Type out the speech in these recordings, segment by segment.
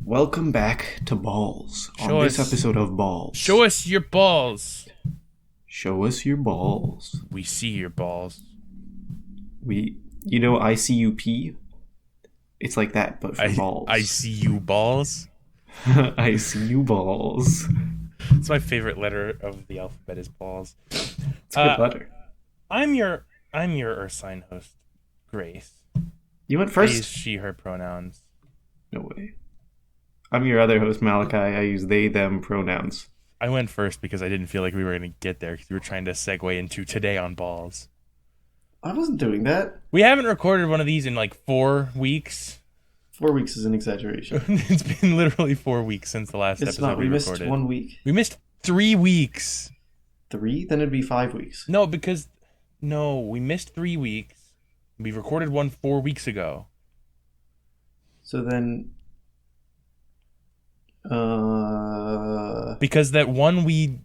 Welcome back to Balls. Show On this us- episode of Balls. Show us your balls. Show us your balls. We see your balls. ICUP? It's like that, but for balls. I see you balls. I see you balls. It's my favorite letter of the alphabet is balls. It's a good letter. I'm your Earth sign host, Grace. You went I first? use she, her pronouns. No way. I'm your other host, Malachi. I use they, them pronouns. I went first because I didn't feel like we were going to get there because we were trying to segue into today on balls. I wasn't doing that. We haven't recorded one of these in like 4 weeks. 4 weeks is an exaggeration. It's been literally 4 weeks since the last It's episode not. we We missed recorded. 1 week. We missed 3 weeks. 3? Then it'd be 5 weeks. No, we missed 3 weeks. We recorded one 4 weeks ago. So then... Because that one we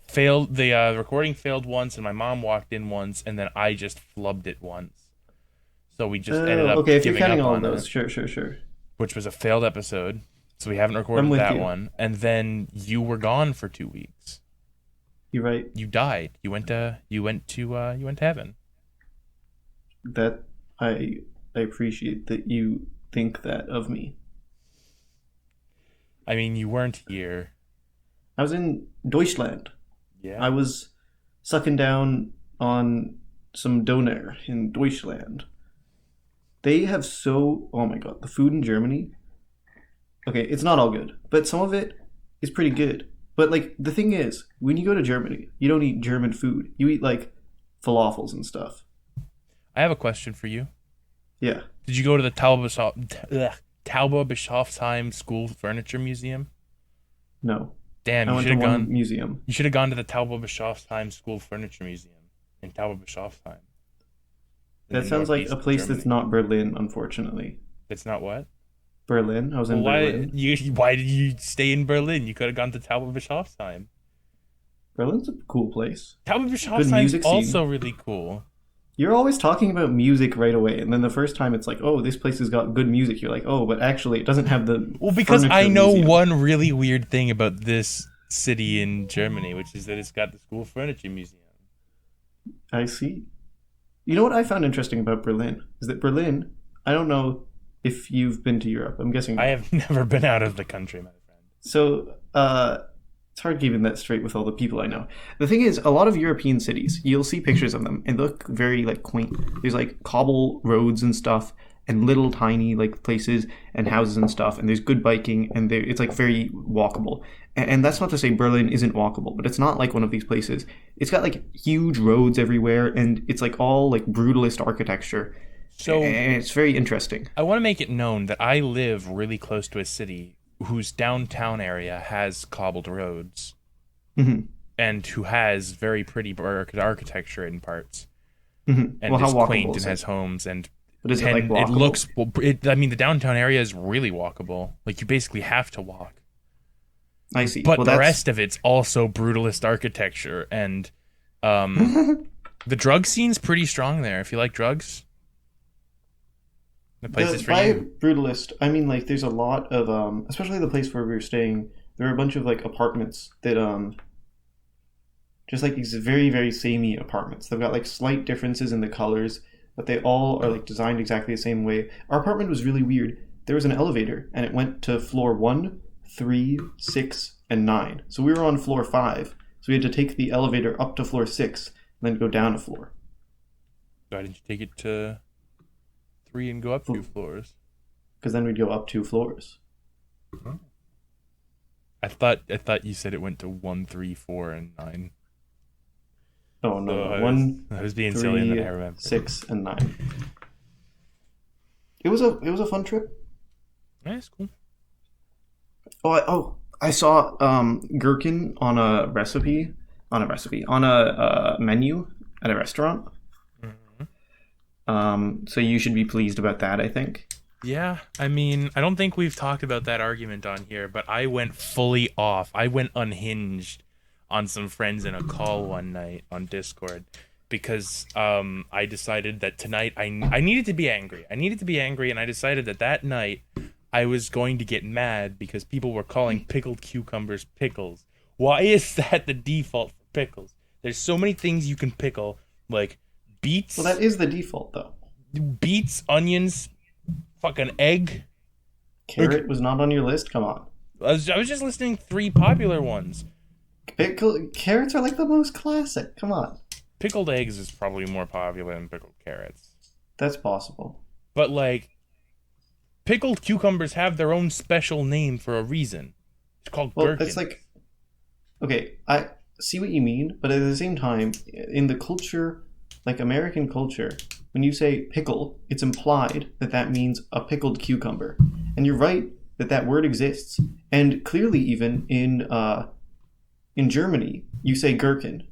failed, the recording failed once, and my mom walked in once, and then I just flubbed it once. So we just ended up okay, if you're giving counting up all on those, it, sure. which was a failed episode. So we haven't I'm recorded with that you. one, and then you were gone for 2 weeks. You're right. You died. You went to heaven. That I appreciate that you think that of me. I mean, you weren't here. I was in Deutschland. Yeah. I was sucking down on some Doner in Deutschland. They have oh my god, the food in Germany. Okay, it's not all good, but some of it is pretty good. But the thing is, when you go to Germany, you don't eat German food. You eat falafels and stuff. I have a question for you. Yeah. Did you go to the Tauber-Bischofsheim School Furniture Museum? No. Damn, I you went should to have one gone. museum. You should have gone to the Tauber-Bischofsheim School Furniture Museum in Tauber-Bischofsheim. That sounds like a place that's not Berlin, unfortunately. It's not what? Berlin? I was in Berlin. Why did you stay in Berlin? You could have gone to Tauber-Bischofsheim. Berlin's a cool place. Tauber-Bischofsheim is music scene. also really cool. You're always talking about music right away, and then the first time it's like, oh, this place has got good music. You're like, oh, but actually it doesn't have the Well, because furniture I know museum. one really weird thing about this city in Germany, which is that it's got the School Furniture Museum. I see. You know what I found interesting about Berlin? Is that Berlin, I don't know if you've been to Europe. I'm guessing I have never been out of the country, my friend. So, it's hard keeping that straight with all the people I know. The thing is, a lot of European cities, you'll see pictures of them, and they look very, quaint. There's, cobble roads and stuff, and little tiny, places and houses and stuff, and there's good biking, and it's, very walkable. And that's not to say Berlin isn't walkable, but it's not like one of these places. It's got, huge roads everywhere, and it's, all, brutalist architecture. So And it's very interesting. I want to make it known that I live really close to a city whose downtown area has cobbled roads, Mm-hmm. and who has very pretty architecture in parts, Mm-hmm. and Well, is how walkable quaint is and it? has homes, and But is it, and walkable? it looks. I mean, the downtown area is really walkable. You basically have to walk. I see. But Well, the that's... rest of it's also brutalist architecture, and the drug scene's pretty strong there. If you like drugs, the place is for by you. brutalist, I mean there's a lot of especially the place where we were staying. There were a bunch of apartments that just these very very samey apartments. They've got slight differences in the colors, but they all are designed exactly the same way. Our apartment was really weird. There was an elevator, and it went to floor 1, 3, 6, and 9. So we were on floor 5. So we had to take the elevator up to floor 6 and then go down a floor. Why didn't you take it to 3 and go up 2 floors? Because then we'd go up 2 floors. I thought you said it went to 1, 3, 4, and 9. Oh no, So I 1, was being 3, silly, and then I remember. 6, and 9. It was a fun trip. Yeah, it's cool. I saw gherkin on a menu at a restaurant. So you should be pleased about that, I think. Yeah, I mean, I don't think we've talked about that argument on here, but I went fully off. I went unhinged on some friends in a call one night on Discord because I decided that tonight I needed to be angry. I needed to be angry, and I decided that night I was going to get mad because people were calling pickled cucumbers pickles. Why is that the default for pickles? There's so many things you can pickle, like beets. Well, that is the default, though. Beets, onions, fucking egg. Carrot was not on your list? Come on. I was just listing 3 popular ones. Carrots are like the most classic. Come on. Pickled eggs is probably more popular than pickled carrots. That's possible. But, like, pickled cucumbers have their own special name for a reason. It's called gherkins. It's like... Okay, I see what you mean, but at the same time, in the culture, like American culture, when you say pickle, it's implied that that means a pickled cucumber. And you're right that that word exists. And clearly even in Germany, you say gherkin.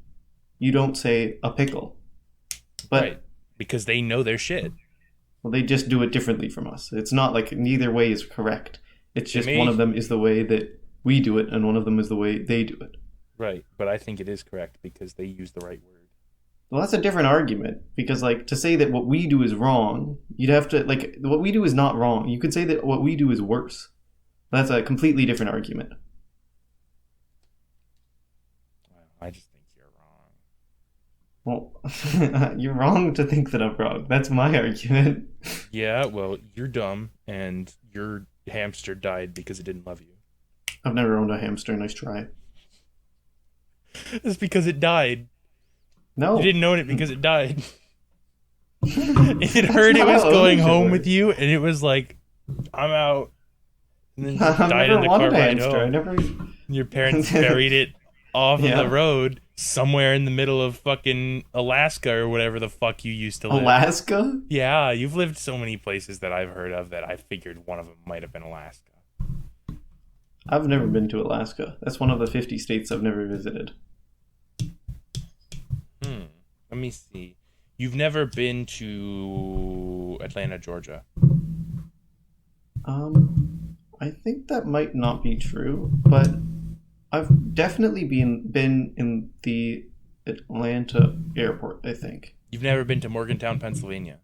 You don't say a pickle. But, right, because they know their shit. Well, they just do it differently from us. It's not like neither way is correct. It's just one of them is the way that we do it, and one of them is the way they do it. Right, but I think it is correct because they use the right word. Well, that's a different argument, because, like, to say that what we do is wrong, you'd have to, like, what we do is not wrong. You could say that what we do is worse. That's a completely different argument. Well, I just think you're wrong. Well, you're wrong to think that I'm wrong. That's my argument. Yeah, well, you're dumb, and your hamster died because it didn't love you. I've never owned a hamster. Nice try. It's because it died. No. You didn't own it because it died. It heard it was going home with you, and it was like, I'm out. And then it died in the car ride home. Your parents buried it off of the road somewhere in the middle of fucking Alaska or whatever the fuck you used to live. Alaska? Yeah, you've lived so many places that I've heard of that I figured one of them might have been Alaska. I've never been to Alaska. That's one of the 50 states I've never visited. Let me see. You've never been to Atlanta, Georgia? I think that might not be true, but I've definitely been in the Atlanta airport, I think. You've never been to Morgantown, Pennsylvania?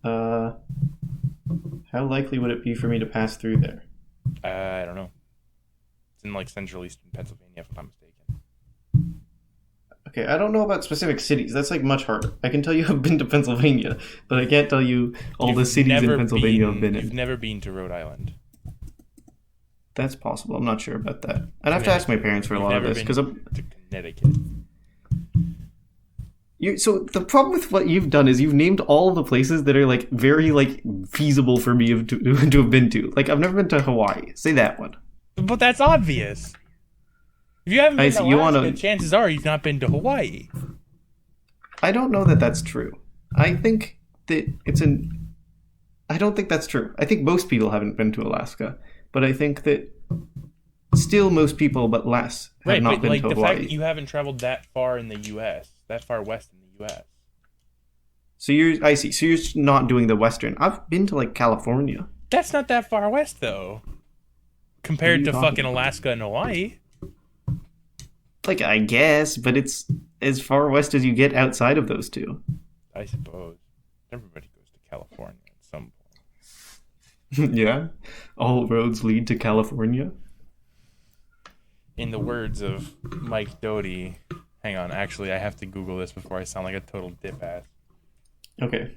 How likely would it be for me to pass through there? I don't know. It's in, like, central eastern Pennsylvania, if I'm not mistaken. Okay, I don't know about specific cities. That's, like, much harder. I can tell you I've been to Pennsylvania, but I can't tell you all the cities in Pennsylvania I've been in. You've never been to Rhode Island? That's possible. I'm not sure about that. I'd have to ask my parents for a lot of this, because I'm... to Connecticut. So the problem with what you've done is you've named all of the places that are, like, very, like, feasible for me to have been to. Like, I've never been to Hawaii. Say that one. But that's obvious. If you haven't been to Alaska, chances are you've not been to Hawaii. I don't know that that's true. I think that I don't think that's true. I think most people haven't been to Alaska. But I think that still most people, but less, have not been to Hawaii. The fact that you haven't traveled that far in the U.S., that far west in the U.S. So I see. So you're not doing the Western. I've been to, like, California. That's not that far west, though. Compared to fucking Alaska and Hawaii. Like, I guess, but it's as far west as you get outside of those two. I suppose. Everybody goes to California at some point. Yeah? All roads lead to California? In the words of Mike Doty... Hang on, actually, I have to Google this before I sound like a total dip-ass. Okay,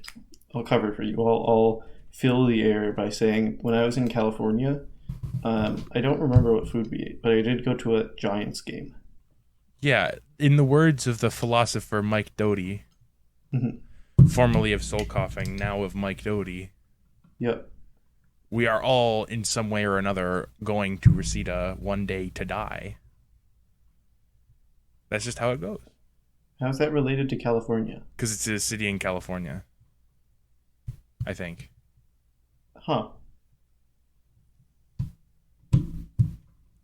I'll cover it for you. I'll fill the air by saying, when I was in California, I don't remember what food we ate, but I did go to a Giants game. Yeah, in the words of the philosopher Mike Doty, formerly of Soul Coughing, now of Mike Doty. Yep. We are all, in some way or another, going to Reseda one day to die. That's just how it goes. How's that related to California? Because it's a city in California. I think. Huh.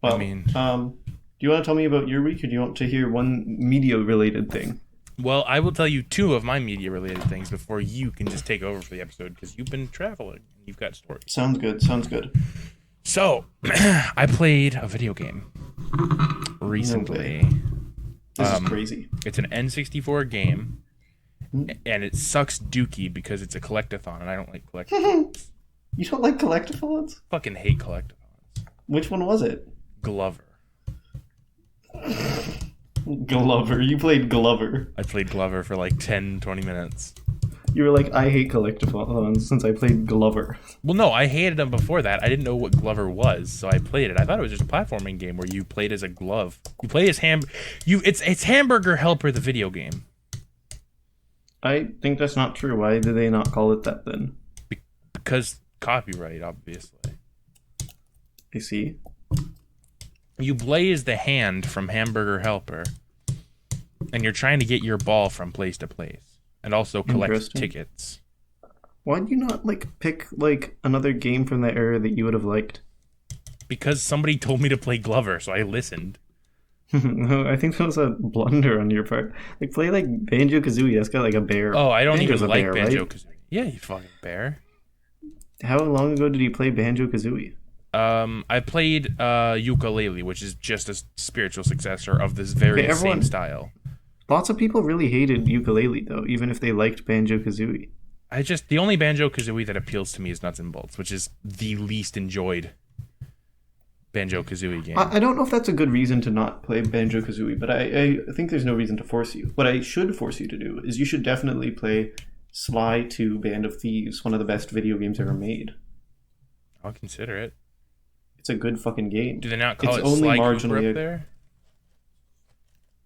Well, I mean... do you want to tell me about your week, or do you want to hear one media-related thing? Well, I will tell you 2 of my media-related things before you can just take over for the episode, because you've been traveling and you've got stories. Sounds good. So, I played a video game recently. This is crazy. It's an N64 game, and it sucks dookie because it's a collectathon, and I don't like collectathons. You don't like collectathons? Fucking hate collectathons. Which one was it? Glover. Glover. You played Glover. I played Glover for like 10, 20 minutes. You were like, I hate collectathons since I played Glover. Well, no, I hated them before that. I didn't know what Glover was, so I played it. I thought it was just a platforming game where you played as a glove. You play as It's Hamburger Helper, the video game. I think that's not true. Why did they not call it that then? Because copyright, obviously. I see. You play as the hand from Hamburger Helper, and you're trying to get your ball from place to place, and also collect tickets. Why do you not pick another game from that era that you would have liked? Because somebody told me to play Glover, so I listened. I think that was a blunder on your part. Play Banjo-Kazooie. That's got a bear. Oh, I don't even like Banjo-Kazooie. Right? Yeah, you fucking bear. How long ago did you play Banjo-Kazooie? I played ukulele, which is just a spiritual successor of this very same style. Lots of people really hated ukulele, though, even if they liked Banjo-Kazooie. The only Banjo-Kazooie that appeals to me is Nuts and Bolts, which is the least enjoyed Banjo-Kazooie game. I don't know if that's a good reason to not play Banjo-Kazooie, but I think there's no reason to force you. What I should force you to do is you should definitely play Sly 2 Band of Thieves, one of the best video games ever made. I'll consider it. It's a good fucking game. Do they not call it Sly Cooper up there?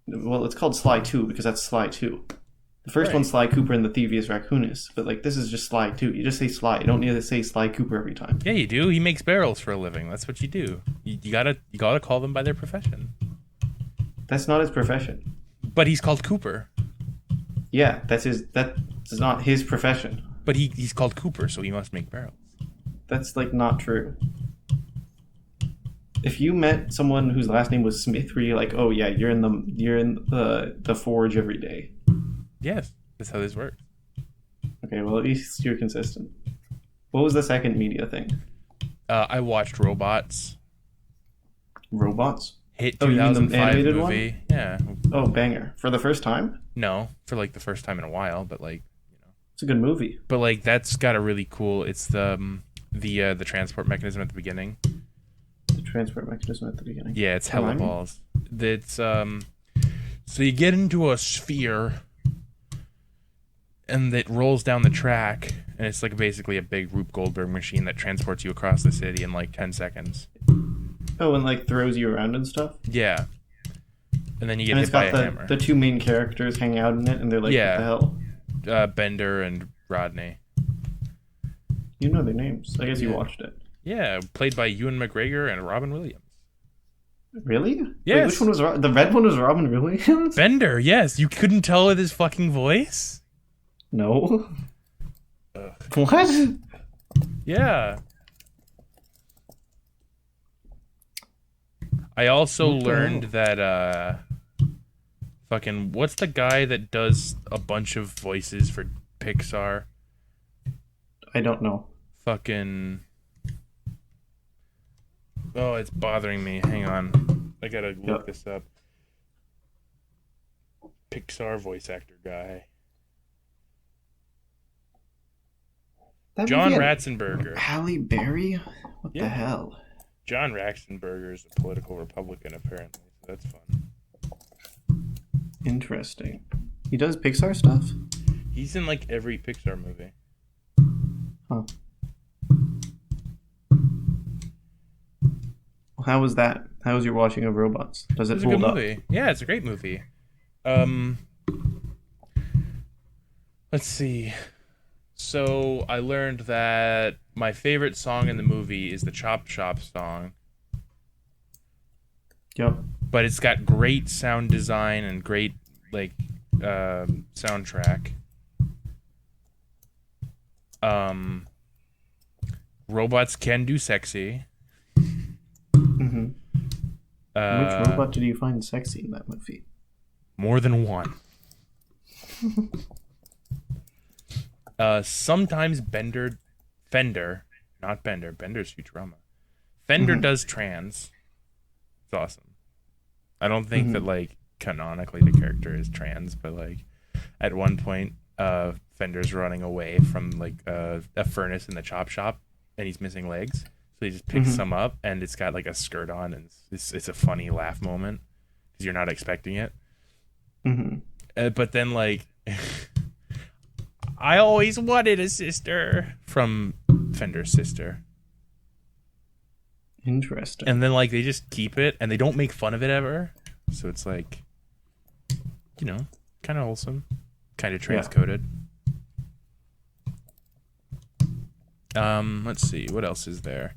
Well, it's called Sly 2 because that's Sly 2. The first one's Sly Cooper and the Thievius Raccoonus, but this is just Sly 2. You just say Sly. You don't need to say Sly Cooper every time. Yeah, you do. He makes barrels for a living. That's what you do. You gotta call them by their profession. That's not his profession. But he's called Cooper. Yeah, that's not his profession. But he's called Cooper, so he must make barrels. That's not true. If you met someone whose last name was Smith, were you like, oh yeah, you're in the forge every day? Yes, that's how this works. Okay, well at least you're consistent. What was the second media thing? I watched Robots. Robots? Hit 2005 movie. One? Yeah. Oh, banger. For the first time? No, for the first time in a while, but it's a good movie. But that's got a really cool. It's the transport mechanism at the beginning. The transport mechanism at the beginning. Yeah, it's hella balls. It's so you get into a sphere, and it rolls down the track, and it's basically a big Rube Goldberg machine that transports you across the city in 10 seconds. Oh, and throws you around and stuff? Yeah. And then you get hit by a hammer. The two main characters hang out in it, and they're what the hell? Bender and Rodney. You know their names. I guess you watched it. Yeah, played by Ewan McGregor and Robin Williams. Really? Yes. Wait, which one was the red one? Was Robin Williams? Bender, yes. You couldn't tell with his fucking voice? No. What? Yeah. I also learned that what's the guy that does a bunch of voices for Pixar? I don't know. Oh, it's bothering me. Hang on. I gotta look this up. Pixar voice actor guy. John Ratzenberger. Halle Berry? What the hell? John Ratzenberger is a political Republican, apparently. So that's fun. Interesting. He does Pixar stuff? He's in every Pixar movie. Huh. How was that? How was your watching of Robots? Does it hold up? Movie. Yeah, it's a great movie. Let's see. So I learned that my favorite song in the movie is the Chop Chop song. Yep. But it's got great sound design and great soundtrack. Robots can do sexy. Mm-hmm. Which robot did you find sexy in that movie? More than one. Sometimes Fender, not Bender. Bender's Futurama. Fender does trans. It's awesome. I don't think that canonically the character is trans, but at one point, Fender's running away from a furnace in the chop shop, and he's missing legs. So he just picks some up, and it's got like a skirt on, and it's a funny laugh moment because you're not expecting it. But then like, I always wanted a sister from Fender's sister. Interesting. And then like they just keep it, and they don't make fun of it ever. So it's like, you know, kind of wholesome, kind of transcoded. Let's see, what else is there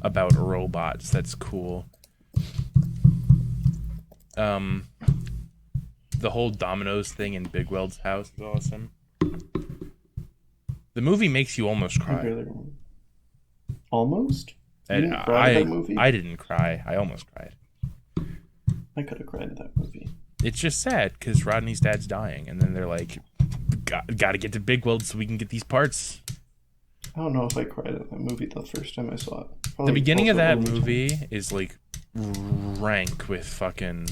about robots that's cool? The whole Domino's thing in Big Weld's house is awesome. The movie makes you almost cry. Almost? And I didn't cry. I almost cried. I could have cried at that movie. It's just sad because Rodney's dad's dying, and then they're like, "Got to get to Big Weld so we can get these parts." I don't know if I cried at that movie the first time I saw it. The beginning of that movie is like rank with fucking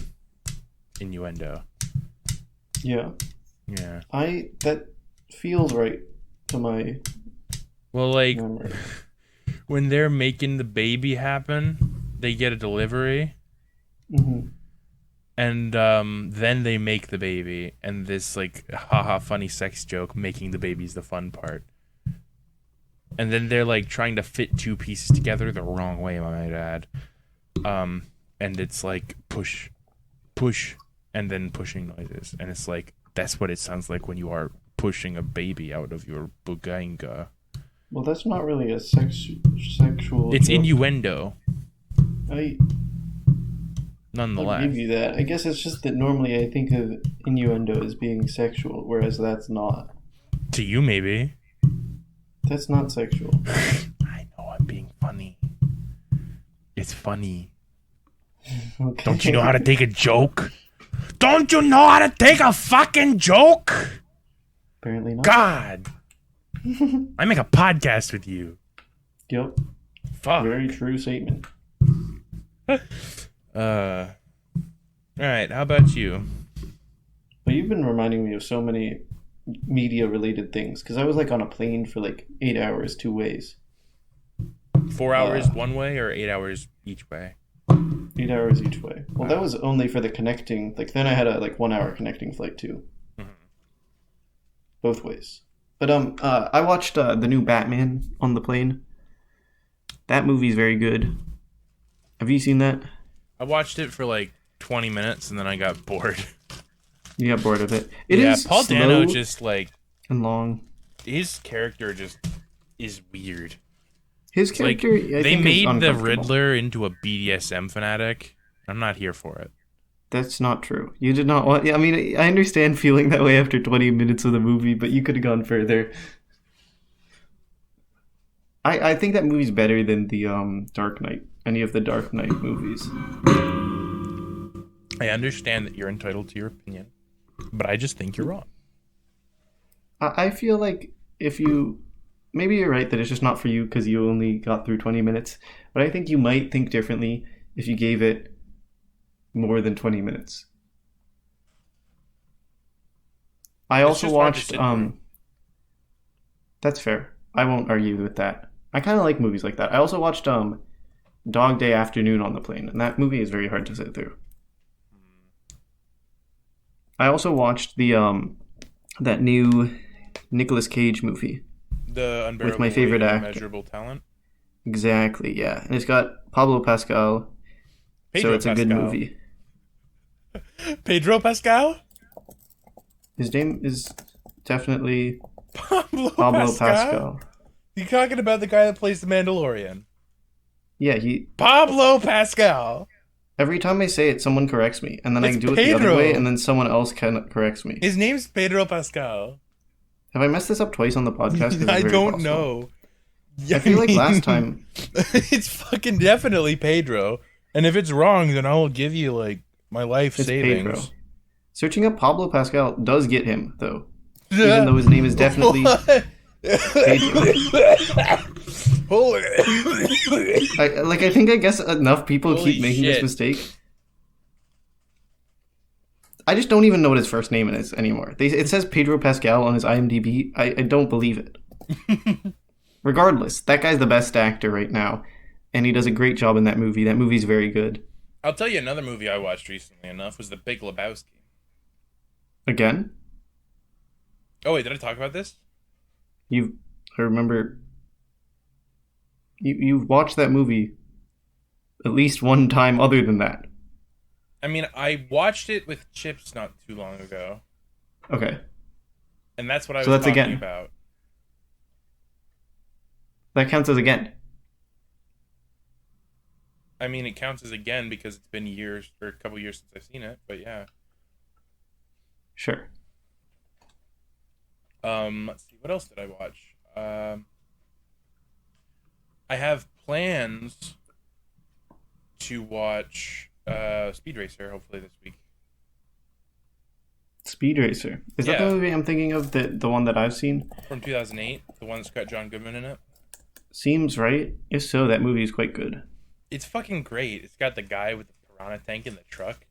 innuendo. Yeah. Yeah. That feels right to my like memory. When they're making the baby happen, they get a delivery. And then they make the baby, and this like haha funny sex joke making the baby's the fun part. And then they're like trying to fit two pieces together the wrong way, I might add. And it's like push, and then pushing noises, and it's like that's what it sounds like when you are pushing a baby out of your buganga. Well, that's not really a sexual. It's joke. innuendo. Nonetheless, I'll give you that. I guess it's just that normally I think of innuendo as being sexual, whereas that's not. To you, maybe. That's not sexual. I know I'm being funny. It's funny. Okay. Don't you know how to take a joke? Don't you know how to take a fucking joke? Apparently not. God. I make a podcast with you. Yep. Fuck. Very true statement. Alright, how about you? Well, you've been reminding me of so many media-related things, because I was like on a plane for like 8 hours 2 ways. 4 hours one way or 8 hours each way? 8 hours each way. Well, that was only for the connecting. Like then I had a like 1 hour connecting flight too. Both ways. But I watched the new Batman on the plane. That movie's very good. Have you seen that? I watched it for like 20 minutes and then I got bored. You got bored of it. It is Paul slow Dano just like and long. His character just is weird. His character, like, they made the Riddler into a BDSM fanatic. I'm not here for it. That's not true. You did not want... I mean, I understand feeling that way after 20 minutes of the movie, but you could have gone further. I think that movie's better than the Dark Knight. Any of the Dark Knight movies. I understand that you're entitled to your opinion, but I just think you're wrong. I feel like if you... Maybe you're right that it's just not for you because you only got through 20 minutes, but I think you might think differently if you gave it more than 20 minutes. I also watched... That's fair. I won't argue with that. I kind of like movies like that. I also watched Dog Day Afternoon on the plane, and that movie is very hard to sit through. I also watched the that new Nicolas Cage movie. The Unbearable with my favorite actor. Immeasurable Talent? Exactly, yeah. And it's got Pablo Pascal, so it's a good movie. Pedro Pascal? His name is definitely Pablo Pascal. Pascal. You talking about the guy that plays the Mandalorian? Yeah, Pablo Pascal. Every time I say it, someone corrects me, and then I do it the other way, and then someone else corrects me. His name's Pedro Pascal. Have I messed this up twice on the podcast? I don't know. I feel like last time... It's fucking definitely Pedro. And if it's wrong, then I'll give you, like, my life savings. Pedro. Searching up Pablo Pascal does get him, though. Even though his name is definitely... Pedro. I guess enough people keep making this mistake. I just don't even know what his first name is anymore. It says Pedro Pascal on his IMDb. I don't believe it. Regardless, that guy's the best actor right now, and he does a great job in that movie. That movie's very good. I'll tell you another movie I watched recently enough was The Big Lebowski. Again? Oh wait, did I talk about this? I remember you've watched that movie at least one time other than that. I mean, I watched it with Chips not too long ago. Okay. And that's what I was talking about. That counts as again. I mean, it counts as again because it's been years, or a couple years since I've seen it, but yeah. Sure. Let's see, what else did I watch? I have plans to watch Speed Racer, hopefully this week. Speed Racer? Is that the movie I'm thinking of? The one that I've seen? From 2008, the one that's got John Goodman in it? Seems right. If so, that movie is quite good. It's fucking great. It's got the guy with the piranha tank in the truck.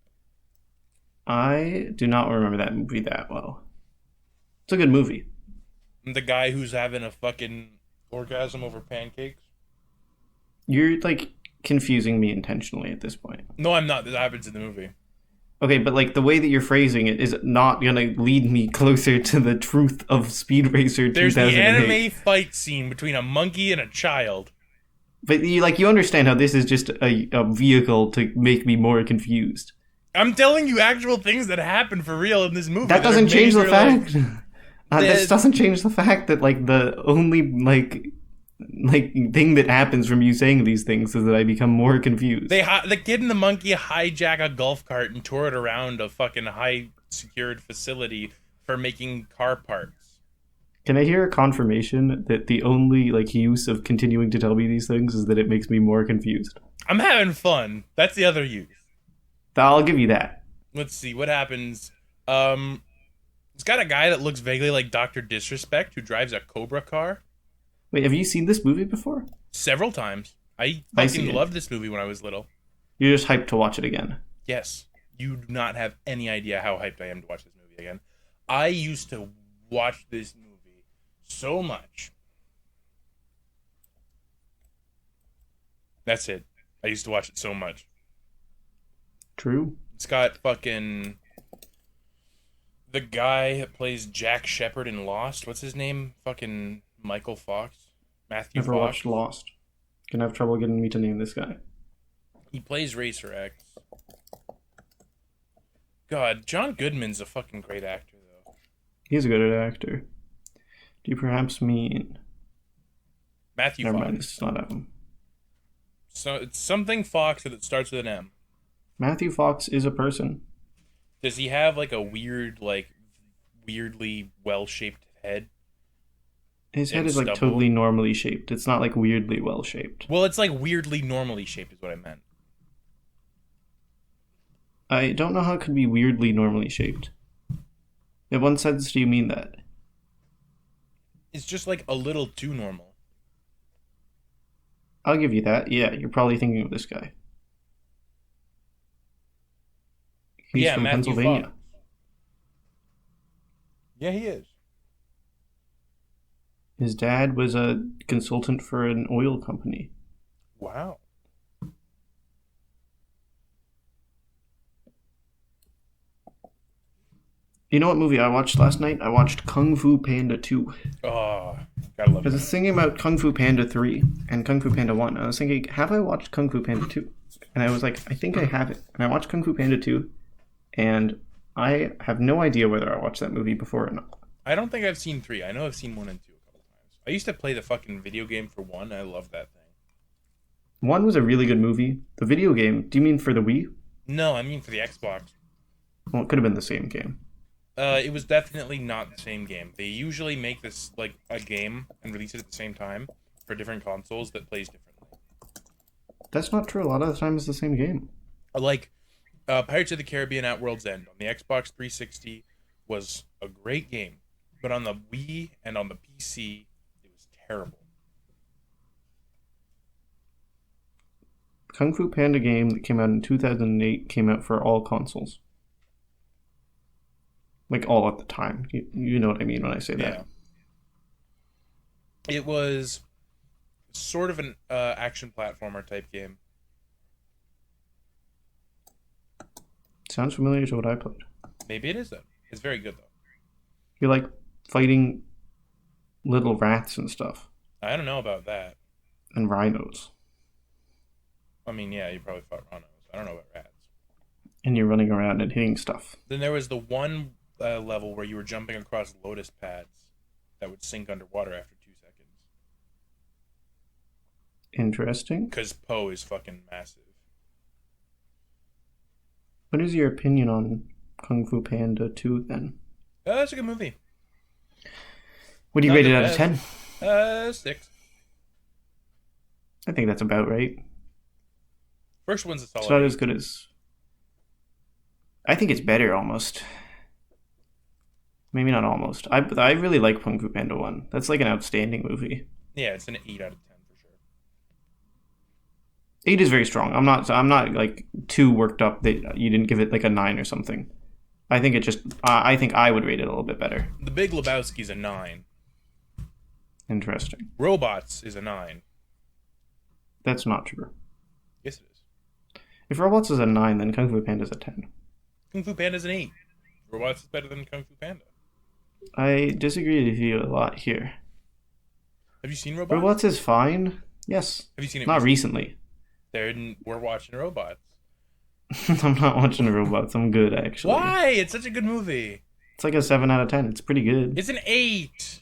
I do not remember that movie that well. It's a good movie. The guy who's having a fucking orgasm over pancakes. You're, like, confusing me intentionally at this point. No, I'm not. This happens in the movie. Okay, but, like, the way that you're phrasing it is not going to lead me closer to the truth of Speed Racer 2008. There's the anime fight scene between a monkey and a child. But, you understand how this is just a vehicle to make me more confused. I'm telling you actual things that happen for real in this movie. That doesn't change the fact. This doesn't change the fact that, like, the only, like thing that happens from you saying these things is that I become more confused. The kid and the monkey hijack a golf cart and tour it around a fucking high-secured facility for making car parts. Can I hear a confirmation that the only, like, use of continuing to tell me these things is that it makes me more confused? I'm having fun. That's the other use. I'll give you that. Let's see, what happens? It's got a guy that looks vaguely like Dr. Disrespect who drives a Cobra car. Wait, have you seen this movie before? Several times. I fucking loved this movie when I was little. You're just hyped to watch it again. Yes. You do not have any idea how hyped I am to watch this movie again. I used to watch this movie so much. That's it. I used to watch it so much. True. It's got fucking the guy that plays Jack Shepherd in Lost. What's his name? Fucking Michael Fox. Matthew Never Fox. watched Lost. Gonna have trouble getting me to name this guy. He plays Racer X. God, John Goodman's a fucking great actor, though. He's a good actor. Do you perhaps mean Matthew Never Fox? mind, this is not him. So it's something Fox that starts with an M. Matthew Fox is a person. Does he have like a weird, like weirdly well-shaped head? His head is like totally normally shaped. It's not like weirdly well shaped. Well, it's like weirdly normally shaped is what I meant. I don't know how it could be weirdly normally shaped. In what sense do you mean that? It's just like a little too normal. I'll give you that. Yeah, you're probably thinking of this guy. He's from Matthew Pennsylvania. Fox. Yeah, he is. His dad was a consultant for an oil company. Wow. You know what movie I watched last night? I watched Kung Fu Panda 2. Oh, gotta love I was thinking about Kung Fu Panda 3 and Kung Fu Panda 1. I was thinking, have I watched Kung Fu Panda 2? And I was like, I think I have it. And I watched Kung Fu Panda 2, and I have no idea whether I watched that movie before or not. I don't think I've seen 3. I know I've seen 1 and 2 a couple times. I used to play the fucking video game for 1. I love that thing. 1 was a really good movie. The video game, do you mean for the Wii? No, I mean for the Xbox. Well, it could have been the same game. It was definitely not the same game. They usually make this like a game and release it at the same time for different consoles that plays differently. That's not true. A lot of the time it's the same game. Like Pirates of the Caribbean at World's End on the Xbox 360 was a great game, but on the Wii and on the PC, it was terrible. Kung Fu Panda game that came out in 2008 came out for all consoles. Like, all at the time. You know what I mean when I say that. Yeah. It was sort of an action platformer type game. Sounds familiar to what I played. Maybe it is though. It's very good though. You're like fighting little rats and stuff. I don't know about that. And rhinos. I mean, yeah, you probably fought rhinos. I don't know about rats. And you're running around and hitting stuff. Then there was the one level where you were jumping across lotus pads that would sink underwater after 2 seconds. Interesting. Because Poe is fucking massive. What is your opinion on Kung Fu Panda 2 then? That's a good movie. What do you rate it out of 10? 6. I think that's about right. First one's a solid. It's not as good as... I think it's better almost. Maybe not almost. I really like Kung Fu Panda 1. That's like an outstanding movie. Yeah, it's an 8 out of 10 for sure. 8 is very strong. I'm not like too worked up that you didn't give it like a 9 or something. I think it just I think I would rate it a little bit better. The Big Lebowski's a 9. Interesting. Robots is a 9. That's not true. Yes, it is. If Robots is a 9, then Kung Fu Panda's a 10. Kung Fu Panda's an 8. Robots is better than Kung Fu Panda. I disagree with you a lot here. Have you seen Robots? Robots is fine. Yes. Have you seen it? Not recently. We're watching Robots. I'm not watching Robots. I'm good, actually. Why? It's such a good movie. It's like a 7 out of 10. It's pretty good. It's an 8.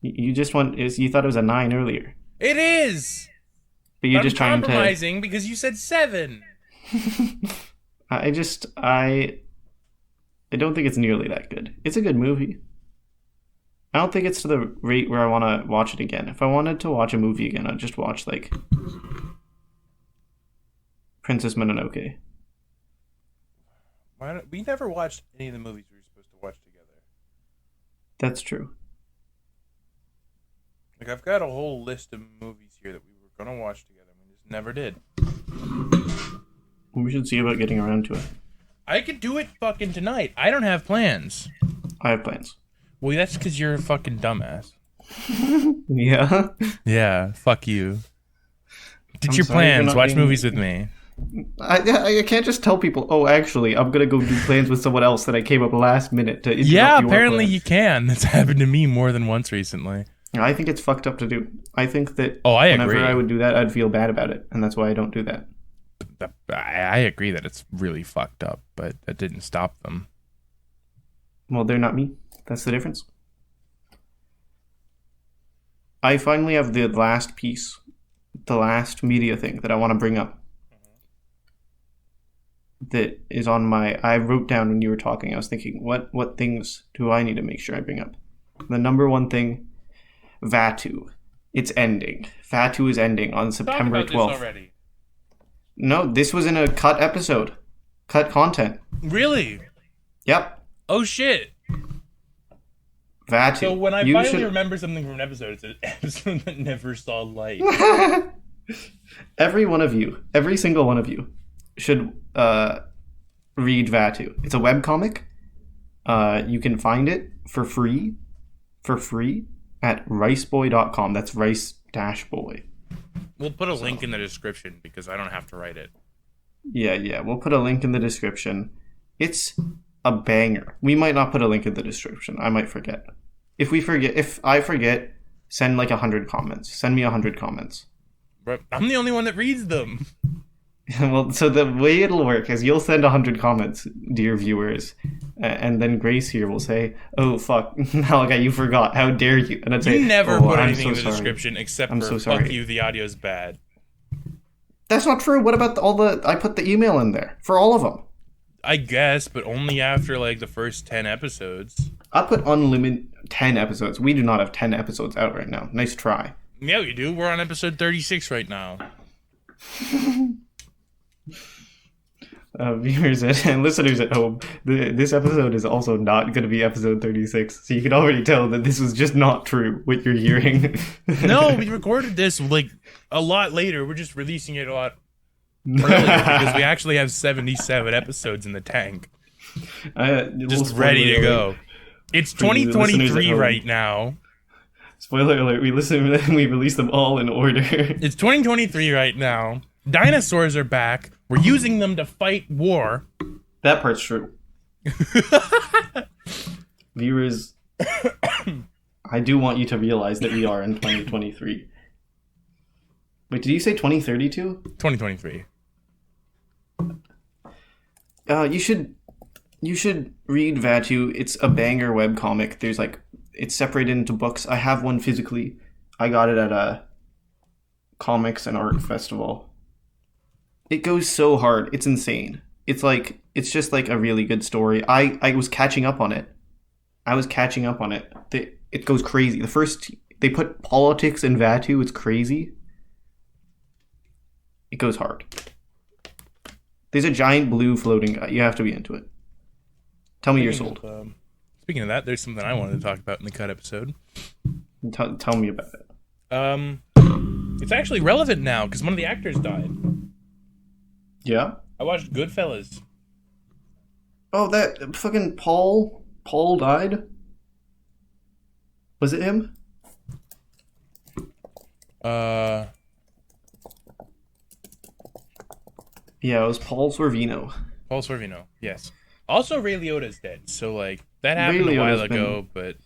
You just you thought it was a 9 earlier. It is. But you're just trying to... I'm compromising because you said 7. I don't think it's nearly that good. It's a good movie. I don't think it's to the rate where I want to watch it again. If I wanted to watch a movie again, I'd just watch, like, Princess Mononoke. We never watched any of the movies we were supposed to watch together. That's true. Like, I've got a whole list of movies here that we were going to watch together. We just never did. We should see about getting around to it. I could do it fucking tonight. I don't have plans. I have plans. Well, that's because you're a fucking dumbass. Yeah? Yeah, fuck you. Get your plans. Watch movies with me. I can't just tell people, oh, actually, I'm going to go do plans with someone else that I came up last minute to... Yeah, apparently you can. That's happened to me more than once recently. I think it's fucked up to do. I think that whenever I would do that, I'd feel bad about it. And that's why I don't do that. I agree that it's really fucked up, but that didn't stop them. Well, they're not me. That's the difference. I finally have the last piece, the last media thing that I want to bring up. That is on I wrote down when you were talking, I was thinking, what things do I need to make sure I bring up? The number one thing, Vattu. It's ending. Vattu is ending on September 12th. This already. No, this was in a cut episode. Cut content. Really? Yep. Oh, shit. Vattu. So when I finally remember something from an episode, it's an episode that never saw light. Every single one of you should read Vattu. It's a webcomic. You can find it for free at riceboy.com. That's rice-boy. We'll put a link in the description because I don't have to write it. Yeah. We'll put a link in the description. It's a banger. We might not put a link in the description. I might forget. If I forget, send like 100 comments. Send me 100 comments. But I'm the only one that reads them. Well, so the way it'll work is you'll send 100 comments, dear viewers, and then Grace here will say, "Oh fuck, Malachi, you forgot. How dare you?" And I'd say, "You never put anything in the description except for sorry. fuck you. The audio's bad." That's not true. What about I put the email in there for all of them. I guess, but only after like the first 10 episodes. I put unlimited 10 episodes. We do not have 10 episodes out right now. Nice try. Yeah, we do. We're on episode 36 right now. Viewers and listeners at home, this episode is also not going to be episode 36, so you can already tell that this was just not true, what you're hearing. No, we recorded this like a lot later. We're just releasing it a lot earlier because we actually have 77 episodes in the tank. Just ready to go. It's 2023 right now. Spoiler alert, we listen and we release them all in order. It's 2023 right now. Dinosaurs are back. We're using them to fight war. That part's true. Viewers, I do want you to realize that we are in 2023. Wait, did you say 2032? 2023. You should read Vattu. It's a banger webcomic. There's like, it's separated into books. I have one physically. I got it at a comics and art festival. It goes so hard. It's insane. It's just like a really good story. I was catching up on it. It goes crazy. They put politics in Vattu. It's crazy. It goes hard. There's a giant blue floating guy. You have to be into it. Tell me you're sold. Speaking of that, there's something I wanted to talk about in the cut episode. Tell me about it. It's actually relevant now because one of the actors died. Yeah? I watched Goodfellas. Oh, that fucking Paul died? Was it him? Yeah, it was Paul Sorvino. Paul Sorvino, yes. Also, Ray Liotta's dead, so like that happened a while ago. But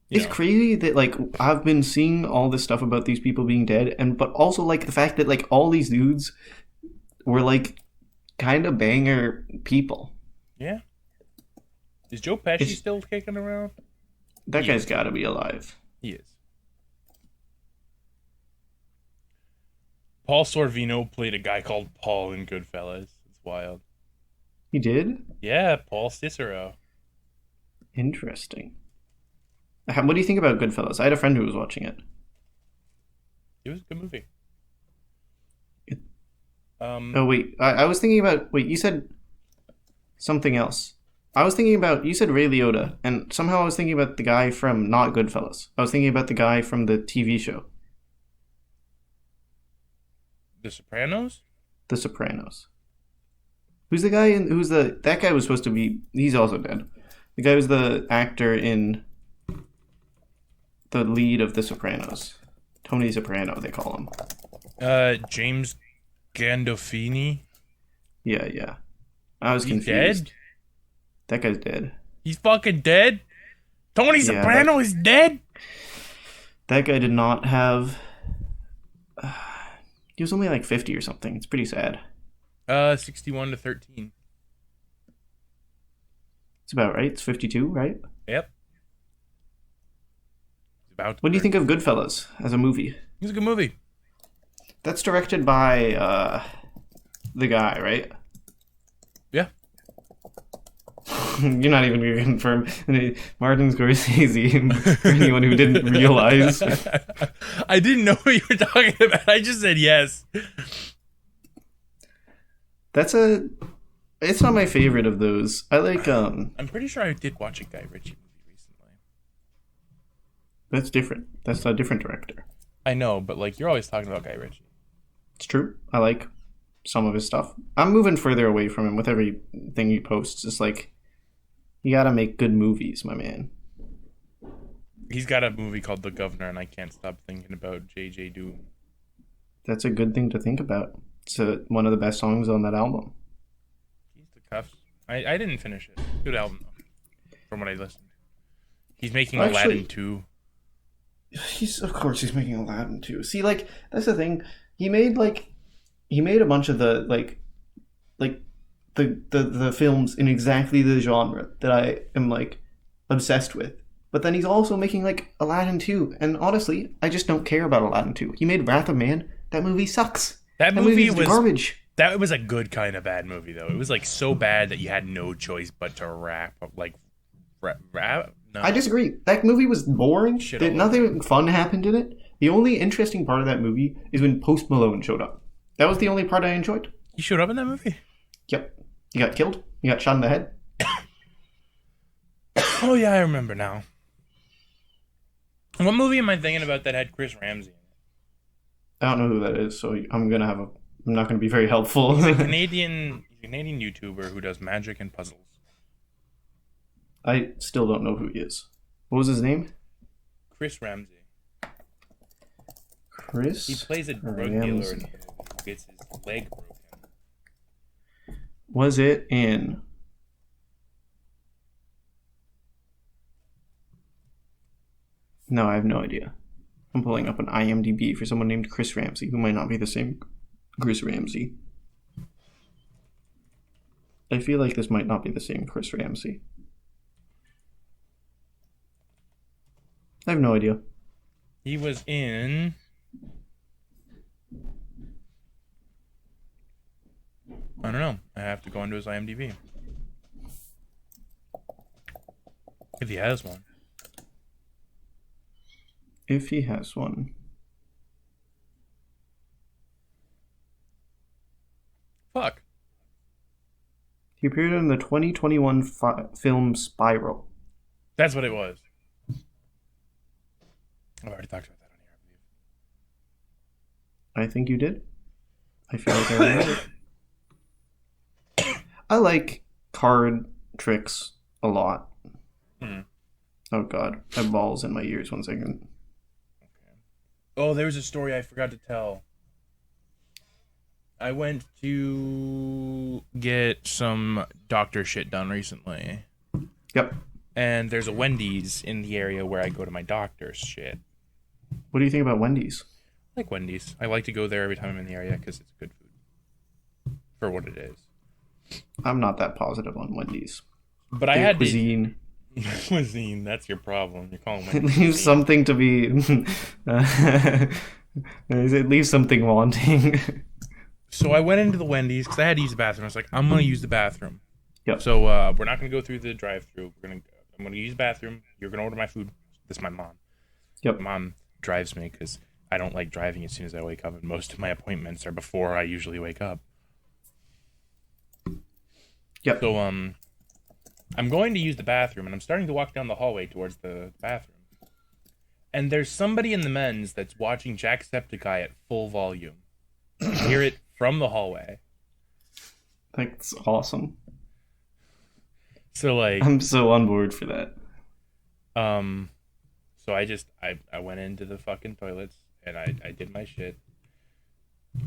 it's crazy that like I've been seeing all this stuff about these people being dead, but also like the fact that like all these dudes were like kind of banger people. Yeah. Is Joe Pesci still kicking around? That guy's got to be alive. He is. Paul Sorvino played a guy called Paul in Goodfellas. It's wild. He did? Yeah, Paul Cicero. Interesting. What do you think about Goodfellas? I had a friend who was watching it. It was a good movie. Oh, wait. I was thinking about... Wait, you said something else. You said Ray Liotta, and somehow I was thinking about the guy from not Goodfellas. I was thinking about the guy from the TV show. The Sopranos? The Sopranos. Who's the guy that guy was supposed to be... He's also dead. The guy was the actor in the lead of The Sopranos. Tony Soprano, they call him. James Gandolfini? Yeah. I was confused. Dead? That guy's dead. He's fucking dead? Tony Soprano is dead? That guy did not have... he was only like 50 or something. It's pretty sad. 61 to 13. It's about right. It's 52, right? Yep. What do you think of Goodfellas as a movie? It's a good movie. That's directed by the guy, right? Yeah. You're not even going to confirm. Martin Scorsese, for anyone who didn't realize. I didn't know what you were talking about. I just said yes. It's not my favorite of those. I like, I'm pretty sure I did watch a Guy Ritchie movie recently. That's different. That's a different director. I know, but like, you're always talking about Guy Ritchie. It's true. I like some of his stuff. I'm moving further away from him with everything he posts. It's like, you gotta make good movies, my man. He's got a movie called The Governor, and I can't stop thinking about J.J. Doom. That's a good thing to think about. It's one of the best songs on that album. He's the cuffs. I didn't finish it. Good album, though, from what I listened. He's making Aladdin 2. Of course he's making Aladdin 2. See, like, that's the thing. He made a bunch of the the films in exactly the genre that I am like obsessed with. But then he's also making like Aladdin 2, and honestly, I just don't care about Aladdin 2. He made Wrath of Man. That movie sucks. That movie was garbage. That was a good kind of bad movie, though. It was like so bad that you had no choice but to rap. No. I disagree. That movie was boring. Nothing fun happened in it. The only interesting part of that movie is when Post Malone showed up. That was the only part I enjoyed. He showed up in that movie? Yep. He got killed. He got shot in the head. Oh, yeah, I remember now. What movie am I thinking about that had Chris Ramsey in it? I don't know who that is, so I'm not gonna be very helpful. He's a Canadian YouTuber who does magic and puzzles. I still don't know who he is. What was his name? Chris Ramsey. Chris He plays a drug Ramsey. dealer and gets his leg broken. Was it in... No, I have no idea. I'm pulling up an IMDb for someone named Chris Ramsey, who might not be the same Chris Ramsey. I feel like this might not be the same Chris Ramsey. I have no idea. He was in... I don't know. I have to go into his IMDb. If he has one. If he has one. Fuck. He appeared in the 2021 film Spiral. That's what it was. I've already talked about that on here, I believe. I think you did. I feel like I remember it. I like card tricks a lot. Oh god, I have balls in my ears. 1 second. Okay. Oh, there's a story I forgot to tell. I went to get some doctor shit done recently. Yep. And there's a Wendy's in the area where I go to my doctor's shit. What do you think about Wendy's? I like Wendy's. I like to go there every time I'm in the area because it's good food. For what it is. I'm not that positive on Wendy's. But I had cuisine. Cuisine, that's your problem. You're calling It leaves something to be... it leaves something wanting. So I went into the Wendy's because I had to use the bathroom. I was like, I'm going to use the bathroom. Yep. So we're not going to go through the drive-thru. I'm going to use the bathroom. You're going to order my food. This is my mom. Yep. My mom drives me because I don't like driving as soon as I wake up, and most of my appointments are before I usually wake up. Yep. So I'm going to use the bathroom, and I'm starting to walk down the hallway towards the bathroom. And there's somebody in the men's that's watching Jacksepticeye at full volume. You hear it from the hallway. That's awesome. So like I'm so on board for that. So I went into the fucking toilets and I did my shit.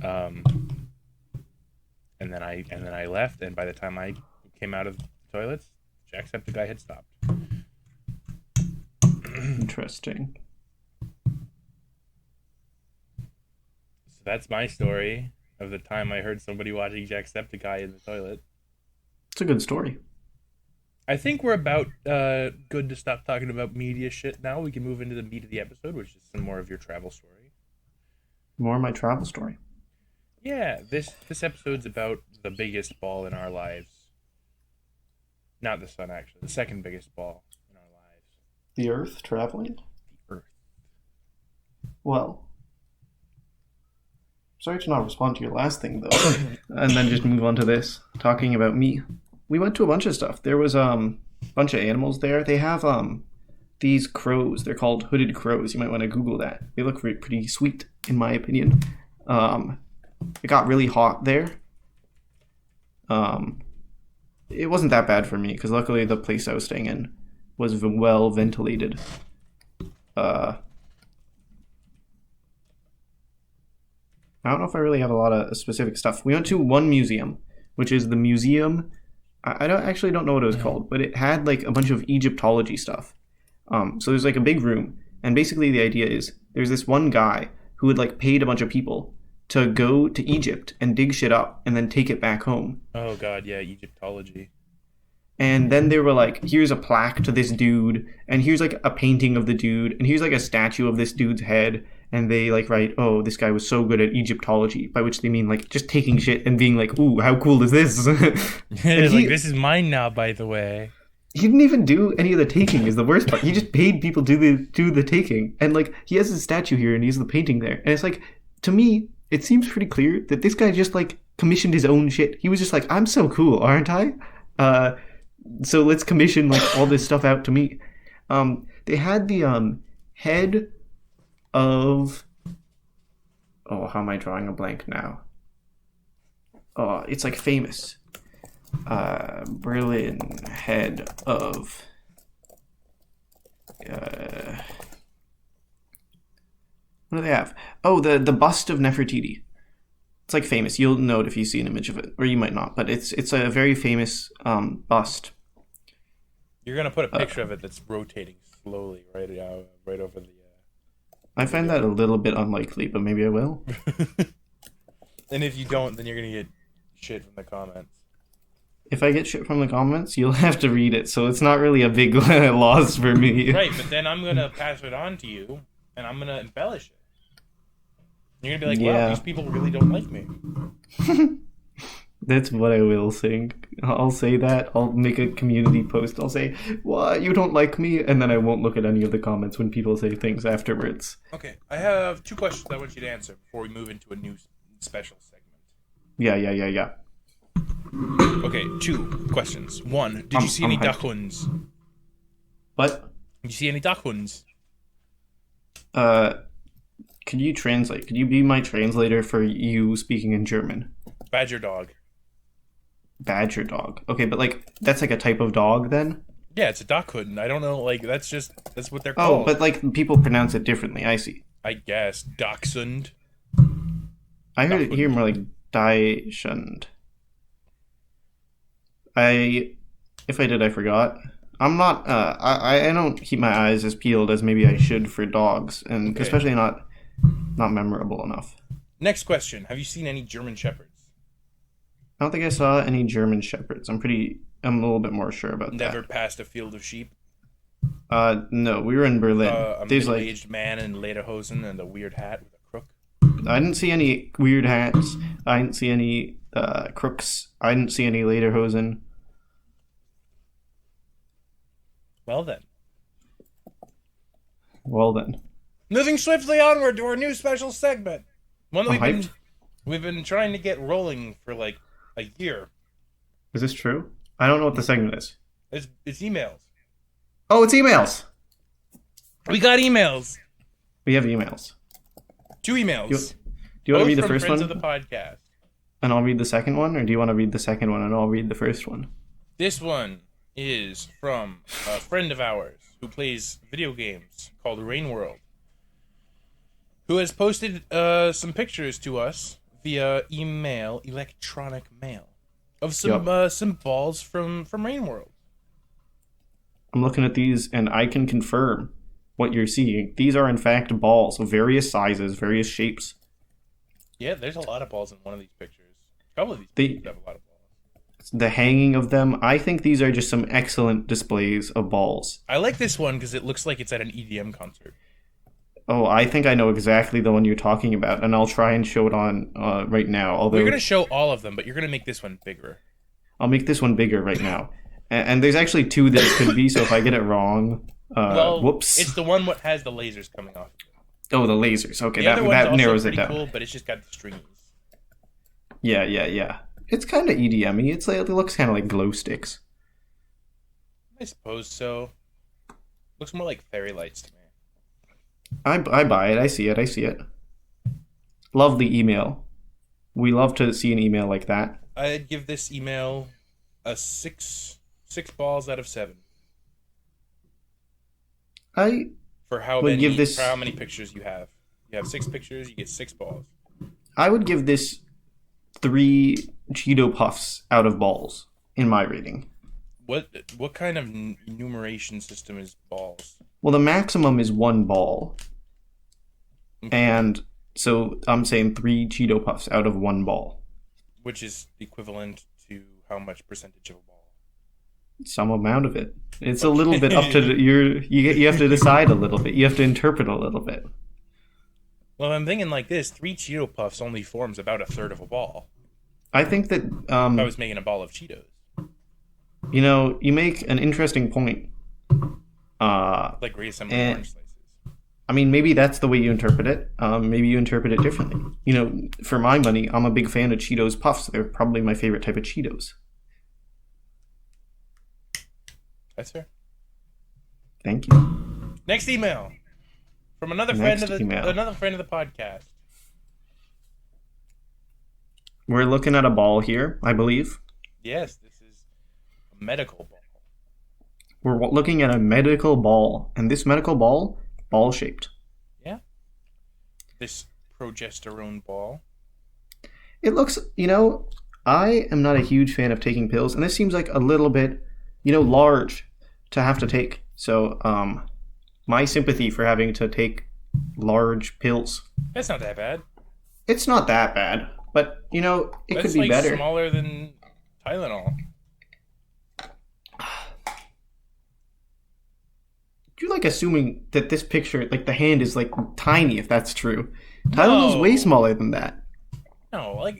And then I left, and by the time I came out of the toilets, Jacksepticeye had stopped. Interesting. So that's my story of the time I heard somebody watching Jacksepticeye in the toilet. It's a good story. I think we're about good to stop talking about media shit now. We can move into the meat of the episode, which is some more of your travel story. More of my travel story. Yeah, this episode's about the biggest ball in our lives. Not the sun, actually. The second biggest ball in our lives. The Earth traveling? The Earth. Well, sorry to not respond to your last thing, though. And then just move on to this, talking about me. We went to a bunch of stuff. There was a bunch of animals there. They have these crows. They're called hooded crows. You might want to Google that. They look pretty sweet, in my opinion. It got really hot there. It wasn't that bad for me, because luckily the place I was staying in was well ventilated. I don't know if I really have a lot of specific stuff. We went to one museum, which is the museum... I don't know what it was called, but it had like a bunch of Egyptology stuff. So there's like a big room, and basically the idea is there's this one guy who had like paid a bunch of people to go to Egypt and dig shit up and then take it back home. Oh god, yeah, Egyptology. And then they were like, here's a plaque to this dude, and here's like a painting of the dude, and here's like a statue of this dude's head, and they like write, oh, this guy was so good at Egyptology, by which they mean like just taking shit and being like, ooh, how cool is this? Like, this is mine now, by the way. He didn't even do any of the taking is the worst part. He just paid people to do the taking. And like, he has his statue here and he has the painting there. And it's like, to me, it seems pretty clear that this guy just like commissioned his own shit. He was just like, I'm so cool, aren't I? So let's commission like all this stuff out to me. They had the head of... Oh, how am I drawing a blank now? Oh, it's like famous. Berlin head of... What do they have? Oh, the bust of Nefertiti. It's like famous. You'll know it if you see an image of it, or you might not. But it's a very famous bust. You're gonna put a picture of it that's rotating slowly right over the. I find that a little bit unlikely, but maybe I will. And if you don't, then you're gonna get shit from the comments. If I get shit from the comments, you'll have to read it, so it's not really a big loss for me. Right, but then I'm gonna pass it on to you, and I'm gonna embellish it. You're gonna be like, wow, these people really don't like me. That's what I will think. I'll say that. I'll make a community post. I'll say, "What? You don't like me?" And then I won't look at any of the comments when people say things afterwards. Okay, I have 2 questions I want you to answer before we move into a new special segment. Yeah. Okay, 2 questions. 1, did you see any duckhunds? What? Did you see any duckhunds? Could you translate? Could you be my translator for you speaking in German? Badger dog. Badger dog. Okay, but like that's like a type of dog then? Yeah, it's a dachshund. I don't know, like that's what they're called. Oh, but like people pronounce it differently. I see. I guess dachshund. I heard it here more like Dachshund. If I did, I forgot. I'm not. I don't keep my eyes as peeled as maybe I should for dogs, and especially not memorable enough. Next question: have you seen any German shepherds? I don't think I saw any German shepherds. I'm a little bit more sure about that. Never passed a field of sheep? No, we were in Berlin. A middle-aged man in lederhosen and a weird hat with a crook? I didn't see any weird hats. I didn't see any crooks. I didn't see any lederhosen. Well then. Moving swiftly onward to our new special segment. One that we've been trying to get rolling for like a year. Is this true? I don't know what the segment is. It's emails. Oh, it's emails. We got emails. We have emails. 2 emails. Do you want to read the first one? Of the podcast. And I'll read the second one, or do you want to read the second one and I'll read the first one? This one is from a friend of ours who plays video games called Rain World, who has posted some pictures to us via electronic mail, of some balls from Rain World. I'm looking at these, and I can confirm what you're seeing. These are, in fact, balls of various sizes, various shapes. Yeah, there's a lot of balls in one of these pictures. A couple of these pictures have a lot of balls. The hanging of them, I think these are just some excellent displays of balls. I like this one because it looks like it's at an EDM concert. Oh, I think I know exactly the one you're talking about, and I'll try and show it on right now. Although we're going to show all of them, but you're going to make this one bigger. I'll make this one bigger right now. And there's actually 2 that it could be, so if I get it wrong, whoops. It's the one that has the lasers coming off. Oh, the lasers. Okay, that narrows it down. Cool, but it's just got the stringies. Yeah. It's kind of EDM-y. It looks kind of like glow sticks. I suppose so. Looks more like fairy lights to me. I buy it. I see it. Love the email. We love to see an email like that. I'd give this email a 6 balls out of 7. For how many pictures you have. You have 6 pictures, you get 6 balls. I would give this 3 Cheeto Puffs out of balls in my rating. What kind of enumeration system is balls? Well, the maximum is 1 ball. Okay. And so I'm saying 3 Cheeto Puffs out of 1 ball. Which is equivalent to how much percentage of a ball? Some amount of it. It's a little bit up to you have to decide a little bit. You have to interpret a little bit. Well, I'm thinking like this: 3 Cheeto Puffs only forms about a third of a ball. I think that if I was making a ball of Cheetos. You make an interesting point. Like reassembling orange slices. I mean, maybe that's the way you interpret it. Maybe you interpret it differently. For my money, I'm a big fan of Cheetos Puffs. They're probably my favorite type of Cheetos. That's fair. Thank you. Next email from another friend of the podcast. We're looking at a ball here, I believe. Yes, this is a medical ball. We're looking at a medical ball, and this medical ball shaped. Yeah. this progesterone ball? It looks, I am not a huge fan of taking pills, and this seems like a little bit, large to have to take. So, my sympathy for having to take large pills. That's not that bad. It's not that bad, but, it could be better. That's smaller than Tylenol. You're assuming that this picture, the hand is tiny, if that's true. Tylenol's way smaller than that. No,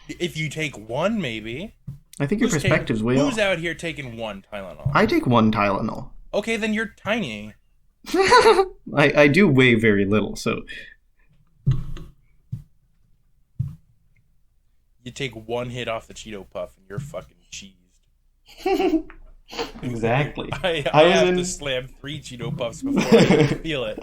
if you take one, maybe. I think your perspective's way off. Who's out here taking one Tylenol? I take one Tylenol. Okay, then you're tiny. I do weigh very little, so. You take one hit off the Cheeto Puff and you're fucking cheesed. Exactly. I have to slam 3 Cheeto Puffs before I can feel it.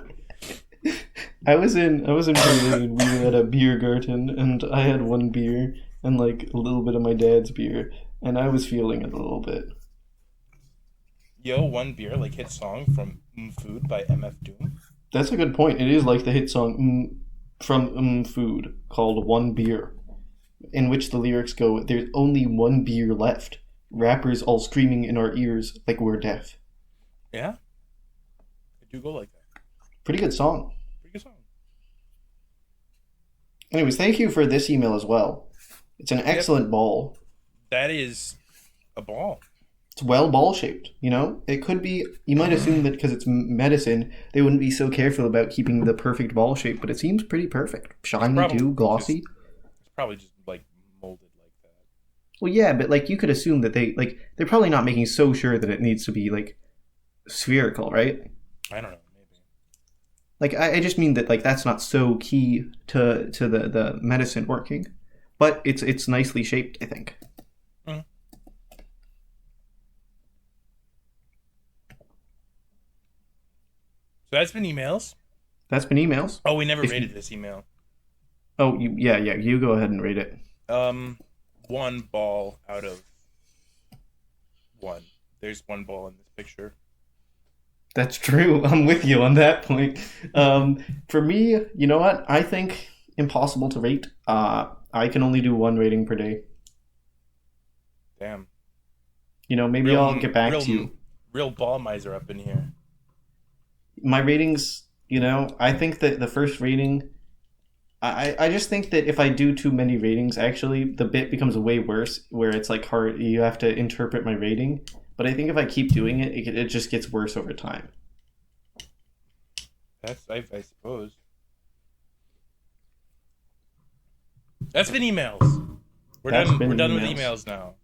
I was in Berlin and we were at a beer garden and I had one beer and a little bit of my dad's beer and I was feeling it a little bit. Yo, one beer, hit song from Food by MF Doom. That's a good point. It is like the hit song from Food called One Beer, in which the lyrics go, "There's only one beer left. Rappers all screaming in our ears like we're deaf." Yeah? I do go like that. Pretty good song. Pretty good song. Anyways, thank you for this email as well. It's an excellent ball. That is a ball. It's well ball-shaped, It could be, you might assume that because it's medicine, they wouldn't be so careful about keeping the perfect ball shape, but it seems pretty perfect. Shiny too, glossy. It's probably just, molded like that. Well, yeah, but, you could assume that they're probably not making so sure that it needs to be, spherical, right? I don't know, maybe. I just mean that, that's not so key to the medicine working. But it's nicely shaped, I think. Mm. So that's been emails. Oh, we never rated this email. Oh, you go ahead and rate it. 1 ball out of 1. There's 1 ball in this picture. That's true. I'm with you on that point. For me, you know what? I think impossible to rate. I can only do 1 rating per day. Damn. Maybe I'll get back to you. Real ball miser up in here. My ratings, I think that the first rating, I just think that if I do too many ratings, actually, the bit becomes way worse, where it's hard, you have to interpret my rating. But I think if I keep doing it, it just gets worse over time. I suppose. That's been emails. We're done with emails now.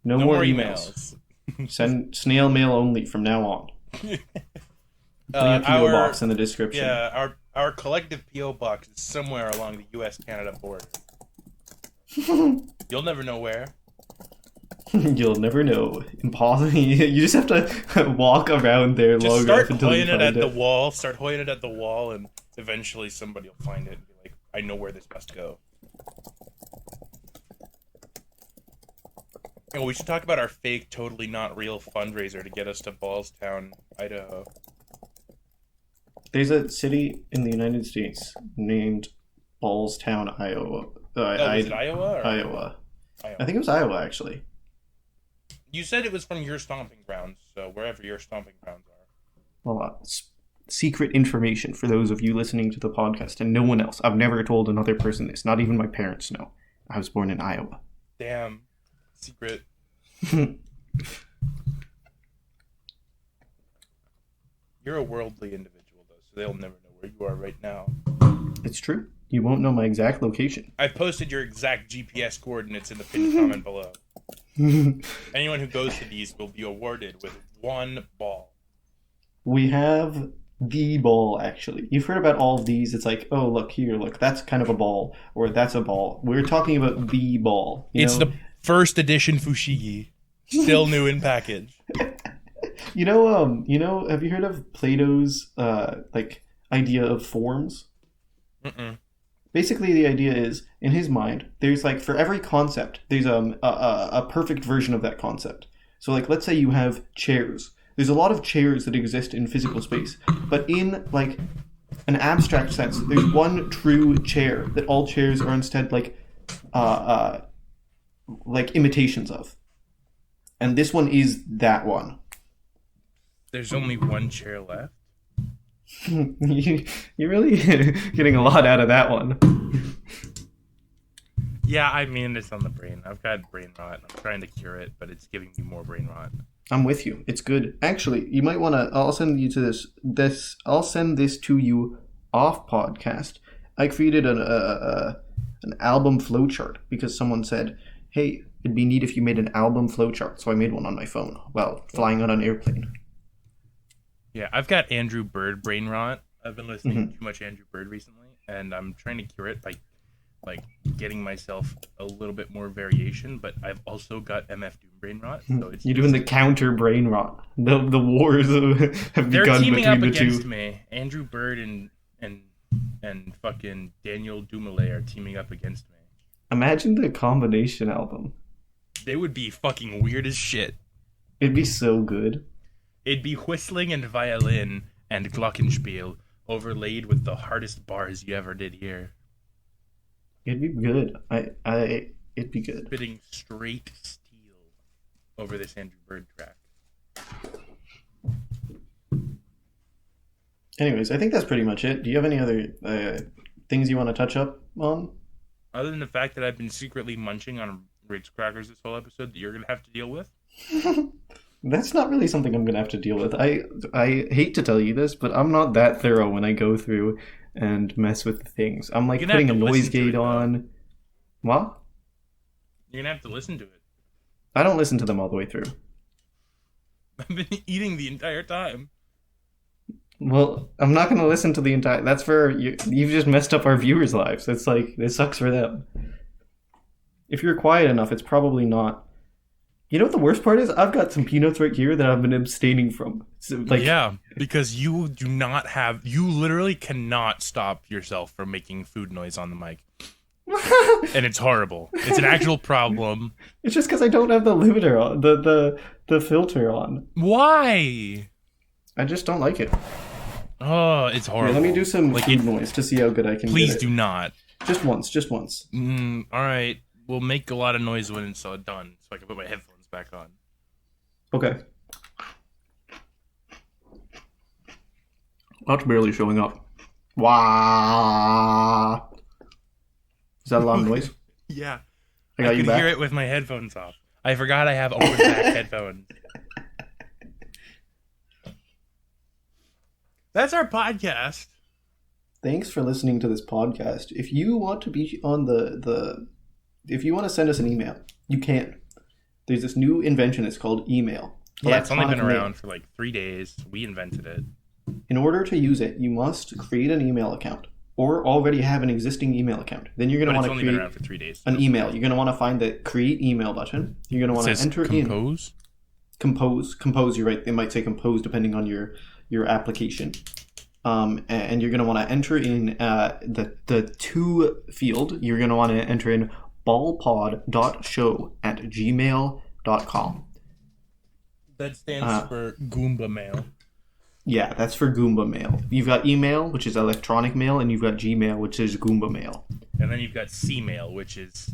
No more emails. Send snail mail only from now on. Our PO box in the description. Yeah, our collective PO box is somewhere along the U.S.-Canada border. You'll never know where. You'll never know. Impossible. You just have to walk around there long enough until you find it. Start holding it at the wall, and eventually somebody will find it and be like, "I know where this must go." And we should talk about our fake, totally not real fundraiser to get us to Ballstown, Idaho. There's a city in the United States named Ballstown, Iowa. Was it Iowa? Iowa. I think it was Iowa, actually. You said it was from your stomping grounds, so wherever your stomping grounds are. Well, secret information for those of you listening to the podcast and no one else. I've never told another person this. Not even my parents know. I was born in Iowa. Damn. Secret. You're a worldly individual, though, so they'll never know where you are right now. It's true. You won't know my exact location. I've posted your exact GPS coordinates in the pinned comment below. Anyone who goes to these will be awarded with 1 ball. We have the ball, actually. You've heard about all of these. It's like, oh, look here, look, that's kind of a ball, or that's a ball. We're talking about the ball. It's the first edition Fushigi, still new in package. Have you heard of Plato's idea of forms? Mm-mm. Basically, the idea is, in his mind, there's for every concept, there's a perfect version of that concept. So let's say you have chairs. There's a lot of chairs that exist in physical space, but in an abstract sense. There's one true chair that all chairs are instead like imitations of. And this one is that one. There's only one chair left? You're really getting a lot out of that one. Yeah, I mean, it's on the brain. I've got brain rot. I'm trying to cure it, but it's giving me more brain rot. I'm with you. It's good. Actually, you might want to... I'll send you to this. I'll send this to you off podcast. I created an album flowchart because someone said, hey, it'd be neat if you made an album flowchart. So I made one on my phone while flying on an airplane. Yeah, I've got Andrew Bird brain rot. I've been listening to too much Andrew Bird recently, and I'm trying to cure it by getting myself a little bit more variation, but I've also got MF Doom brain rot. So You're doing the counter brain rot. The wars have begun between the two. They're teaming up against me. Andrew Bird and fucking Daniel Dumoulin are teaming up against me. Imagine the combination album. They would be fucking weird as shit. It'd be so good. It'd be whistling and violin and glockenspiel overlaid with the hardest bars you ever did hear. It'd be good. It'd be good. Spitting straight steel over this Andrew Bird track. Anyways, I think that's pretty much it. Do you have any other things you want to touch up on? Other than the fact that I've been secretly munching on Ritz crackers this whole episode that you're going to have to deal with? That's not really something I'm going to have to deal with. I hate to tell you this, but I'm not that thorough when I go through and mess with the things. I'm like putting a noise gate on. What? You're going to have to listen to it. I don't listen to them all the way through. I've been eating the entire time. Well, I'm not going to listen to the entire... That's for... You've just messed up our viewers' lives. It's like, it sucks for them. If you're quiet enough, it's probably not... You know what the worst part is? I've got some peanuts right here that I've been abstaining from. So, yeah, because you do not have... You literally cannot stop yourself from making food noise on the mic. And it's horrible. It's an actual problem. It's just because I don't have the limiter on, the filter on. Why? I just don't like it. Oh, it's horrible. Here, let me do some food noise to see how good I can Please get it. do not. Just once. All right. We'll make a lot of noise when it's done, so I can put my headphones back on. Okay. That's barely showing up. Wow. Is that a lot of noise? Yeah. I got you back. I can hear it with my headphones off. I forgot I have open back headphones. That's our podcast. Thanks for listening to this podcast. If you want to be on if you want to send us an email, you can. There's this new invention. It's called email. Yeah, it's only been around for like 3 days. We invented it. In order to use it, you must create an email account or already have an existing email account. Then you're going to want to create been around for 3 days. An email. You're going to want to find the create email button. You're going to want to enter compose? Compose, you're right. They might say compose depending on your application. And you're going to want to enter in the to field. You're going to want to enter in ballpod.show@gmail.com. That stands for Goomba Mail. Yeah, that's for Goomba Mail. You've got email, which is electronic mail, and you've got Gmail, which is Goomba Mail. And then you've got C-Mail, which is...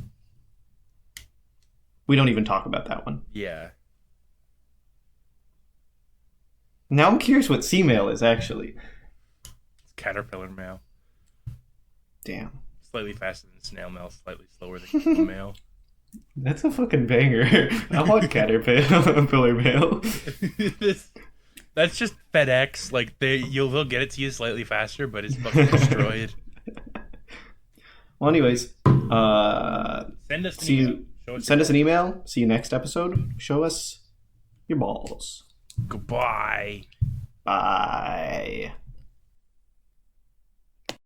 We don't even talk about that one. Yeah. Now I'm curious what C-Mail is, actually. It's Caterpillar Mail. Damn. Slightly faster than snail mail, slightly slower than Goomba Mail. That's a fucking banger. I want Caterpillar Mail. That's just FedEx. Like they'll get it to you slightly faster, but it's fucking destroyed. Well, anyways, send us an email. See you next episode. Show us your balls. Goodbye. Bye.